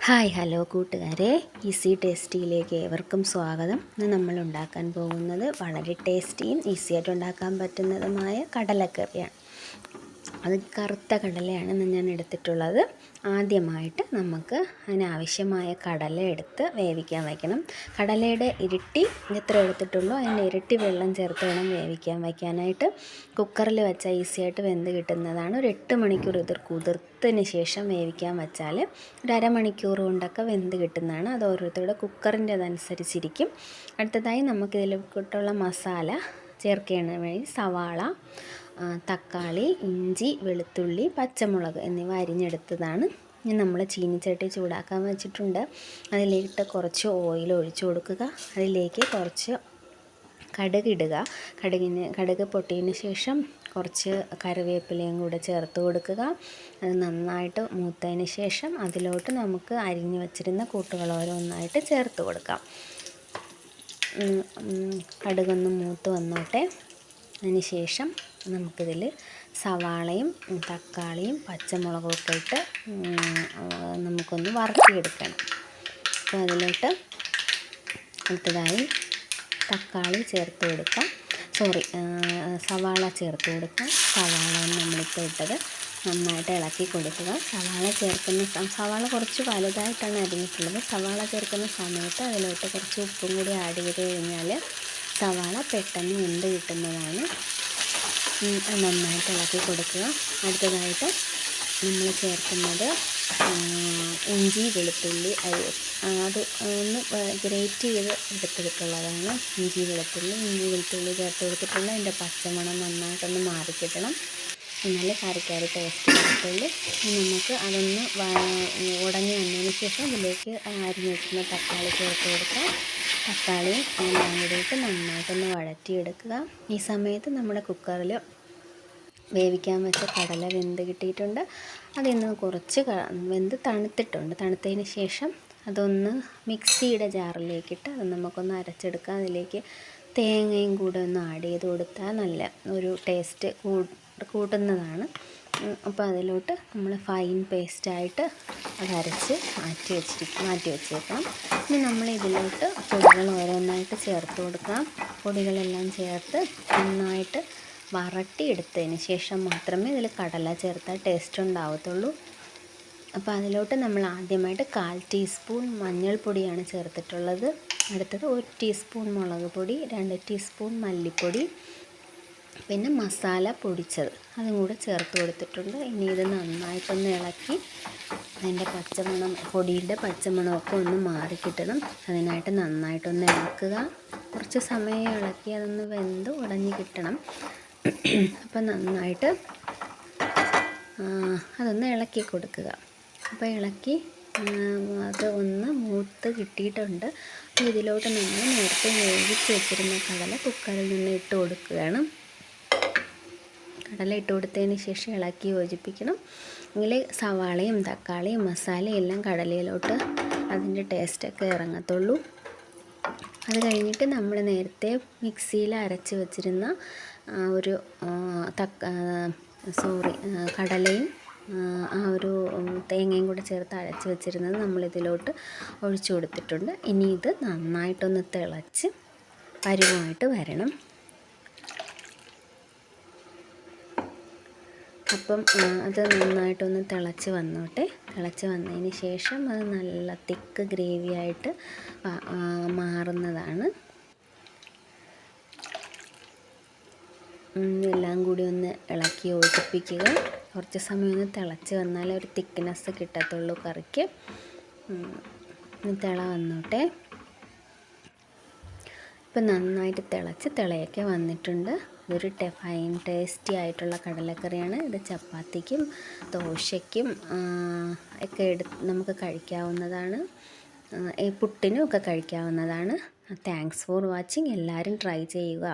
Hi hello കൂട്ടുകാരെ, easy ടേസ്റ്റിയിലേക്ക് ഏവർക്കും സ്വാഗതം. ഇന്ന് നമ്മൾ ഉണ്ടാക്കാൻ പോകുന്നത് വളരെ ടേസ്റ്റിയും ഈസിയായിട്ട് ഉണ്ടാക്കാൻ പറ്റുന്നതുമായ കടലക്കറിയാണ്. അത് കറുത്ത കടലയാണ് ഇന്ന് ഞാൻ എടുത്തിട്ടുള്ളത്. ആദ്യമായിട്ട് നമുക്ക് അതിനാവശ്യമായ കടല എടുത്ത് വേവിക്കാൻ വയ്ക്കണം. കടലയുടെ ഇരട്ടി എത്ര എടുത്തിട്ടുള്ളൂ അതിൻ്റെ ഇരട്ടി വെള്ളം ചേർത്ത് വേണം വേവിക്കാൻ വയ്ക്കാനായിട്ട്. കുക്കറിൽ വെച്ചാൽ ഈസിയായിട്ട് വെന്ത് കിട്ടുന്നതാണ്. ഒരു 8 മണിക്കൂർ കുതിർത്തതിന് ശേഷം വേവിക്കാൻ വെച്ചാൽ ഒരു അരമണിക്കൂർ കൊണ്ടൊക്കെ വെന്ത് കിട്ടുന്നതാണ്. അത് ഓരോരുത്തരുടെ കുക്കറിൻ്റെതനുസരിച്ചിരിക്കും. അടുത്തതായി നമുക്കിതിലോട്ടുള്ള മസാല ചേർക്കേണ്ട വഴി സവാള, തക്കാളി, ഇഞ്ചി, വെളുത്തുള്ളി, പച്ചമുളക് എന്നിവ അരിഞ്ഞെടുത്തതാണ്. ഇനി നമ്മൾ ചീനിച്ചട്ടി ചൂടാക്കാൻ വെച്ചിട്ടുണ്ട്. അതിലേക്ക് കുറച്ച് ഓയിൽ ഒഴിച്ചു കൊടുക്കുക. അതിലേക്ക് കുറച്ച് കടുകിടുക. കടുക് പൊട്ടിയതിന് ശേഷം കുറച്ച് കറിവേപ്പിലയും കൂടെ ചേർത്ത് കൊടുക്കുക. അത് നന്നായിട്ട് മൂത്തതിന് ശേഷം അതിലോട്ട് നമുക്ക് അരിഞ്ഞു വച്ചിരുന്ന കൂട്ടുകൾ ഓരോന്നായിട്ട് ചേർത്ത് കൊടുക്കാം. കടുകൊന്ന് മൂത്ത് വന്നോട്ടെ. അതിന് ശേഷം നമുക്കിതിൽ സവാളയും തക്കാളിയും പച്ചമുളകും ഒക്കെ ഇട്ട് നമുക്കൊന്ന് വറുത്തിയെടുക്കണം. അപ്പോൾ അതിലോട്ട് അടുത്തതായി തക്കാളി ചേർത്ത് കൊടുക്കാം. സവാള ചേർത്ത് കൊടുക്കാം. സവാള നമ്മളിപ്പോൾ ഇട്ടത് നന്നായിട്ട് ഇളക്കി കൊടുക്കുക. സവാള കുറച്ച് വലുതായിട്ടാണ് അരിഞ്ഞിട്ടുള്ളത്. സവാള ചേർക്കുന്ന സമയത്ത് അതിലോട്ട് കുറച്ച് ഉപ്പും കൂടി ആഡ് ചെയ്ത് കഴിഞ്ഞാൽ സവാള പെട്ടെന്ന് വെന്ത് കിട്ടുന്നതാണ്. നന്നായിട്ട് ഇളക്കി കൊടുക്കുക. അടുത്തതായിട്ട് നമ്മൾ ചേർക്കുന്നത് ഇഞ്ചി വെളുത്തുള്ളി അത് ഒന്ന് ഗ്രേറ്റ് ചെയ്ത് എടുത്തിട്ടുള്ളതാണ്. ഇഞ്ചി വെളുത്തുള്ളി ചേർത്ത് കൊടുത്തിട്ടുള്ള അതിൻ്റെ പച്ചമണം നന്നായിട്ടൊന്ന് മാറിക്കിട്ടണം. എന്നാലേ കറിക്കാരി ടേസ്റ്റ് കിട്ടുള്ളൂ. നമുക്ക് അതൊന്ന് ഉടഞ്ഞ് വന്നതിന് ശേഷം ഇതിലേക്ക് അരിഞ്ഞ് വെക്കുന്ന തക്കാളി ചേർത്ത് കൊടുക്കാം. തക്കാളിയും എല്ലാം കൂടിയിട്ട് നന്നായിട്ടൊന്ന് വഴറ്റിയെടുക്കുക. ഈ സമയത്ത് നമ്മുടെ കുക്കറിൽ വേവിക്കാൻ വെച്ച കടല വെന്ത് കിട്ടിയിട്ടുണ്ട്. അതിൽ നിന്ന് കുറച്ച് വെന്ത് തണുത്തിട്ടുണ്ട്. തണുത്തതിന് ശേഷം അതൊന്ന് മിക്സിയുടെ ജാറിലേക്കിട്ട് അത് നമുക്കൊന്ന് അരച്ചെടുക്കാം. അതിലേക്ക് തേങ്ങയും കൂടെ ഒന്ന് ആഡ് ചെയ്ത് കൊടുത്താൽ നല്ല ഒരു ടേസ്റ്റ് കൂട്ടുന്നതാണ്. അപ്പോൾ അതിലോട്ട് നമ്മൾ ഫൈൻ പേസ്റ്റായിട്ട് അത് അരച്ച് മാറ്റി വെച്ചേക്കണം. ഇനി നമ്മൾ ഇതിലോട്ട് പൊടികൾ ഓരോന്നായിട്ട് ചേർത്ത് കൊടുക്കാം. പൊടികളെല്ലാം ചേർത്ത് നന്നായിട്ട് വരട്ടിയെടുത്തതിന് ശേഷം മാത്രമേ ഇതിൽ കടല ചേർത്താൽ ടേസ്റ്റ് ഉണ്ടാവത്തുള്ളൂ. അപ്പോൾ അതിലോട്ട് നമ്മൾ ആദ്യമായിട്ട് 1/4 ടീസ്പൂൺ മഞ്ഞൾപ്പൊടിയാണ് ചേർത്തിട്ടുള്ളത്. അടുത്തത് 1 ടീസ്പൂൺ മുളക് പൊടി, 2 ടീസ്പൂൺ മല്ലിപ്പൊടി, പിന്നെ മസാല പൊടിച്ചത് അതും കൂടെ ചേർത്ത് കൊടുത്തിട്ടുണ്ട്. ഇനി ഇത് നന്നായിട്ടൊന്ന് ഇളക്കി അതിൻ്റെ പൊടിയുടെ പച്ചമണമൊക്കെ ഒന്ന് മാറിക്കിട്ടണം. അതിനായിട്ട് നന്നായിട്ടൊന്ന് ഇളക്കുക. കുറച്ച് സമയം ഇളക്കി അതൊന്ന് വെന്ത് ഉടഞ്ഞ് കിട്ടണം. അപ്പം നന്നായിട്ട് അതൊന്ന് ഇളക്കി കൊടുക്കുക. അപ്പോൾ ഇളക്കി അത് ഒന്ന് മൂത്ത് കിട്ടിയിട്ടുണ്ട്. അപ്പോൾ ഇതിലോട്ട് നമ്മൾ നേരത്തെ വേവിച്ച് വെച്ചിരുന്ന കടല കുക്കറിൽ നിന്ന് ഇട്ട് കൊടുക്കുകയാണ്. കടല ഇട്ട് കൊടുത്തതിന് ശേഷം ഇളക്കി യോജിപ്പിക്കണം. എങ്കിൽ സവാളയും തക്കാളിയും മസാലയും എല്ലാം കടലയിലോട്ട് അതിൻ്റെ ടേസ്റ്റൊക്കെ ഇറങ്ങത്തുള്ളൂ. അത് കഴിഞ്ഞിട്ട് നമ്മൾ നേരത്തെ മിക്സിയിൽ അരച്ച് വെച്ചിരുന്ന ഒരു കടലയും ഒരു തേങ്ങയും കൂടെ ചേർത്ത് അരച്ച് വെച്ചിരുന്നത് നമ്മളിതിലോട്ട് ഒഴിച്ചു കൊടുത്തിട്ടുണ്ട്. ഇനി ഇത് നന്നായിട്ടൊന്ന് തിളച്ച് പരുവമായിട്ട് വരണം. അപ്പം അത് നന്നായിട്ടൊന്ന് തിളച്ച് വന്നോട്ടെ. തിളച്ച് വന്നതിന് ശേഷം അത് നല്ല തിക്ക് ഗ്രേവിയായിട്ട് മാറുന്നതാണ്. എല്ലാം കൂടി ഒന്ന് ഇളക്കി യോജിപ്പിക്കുക. കുറച്ച് സമയം ഒന്ന് തിളച്ച് വന്നാൽ ഒരു തിക്നെസ് കിട്ടത്തുള്ളൂ കറിക്ക്. തിള വന്നോട്ടെ. ഇപ്പം നന്നായിട്ട് തിളയൊക്കെ വന്നിട്ടുണ്ട്. ഇതൊരു ഫൈൻ ടേസ്റ്റി ആയിട്ടുള്ള കടലക്കറിയാണ്. ഇത് ചപ്പാത്തിക്കും ദോശയ്ക്കും ഒക്കെ നമുക്ക് കഴിക്കാവുന്നതാണ്. പുട്ടിനും ഒക്കെ കഴിക്കാവുന്നതാണ്. Thanks for watching. എല്ലാവരും ട്രൈ ചെയ്യുക.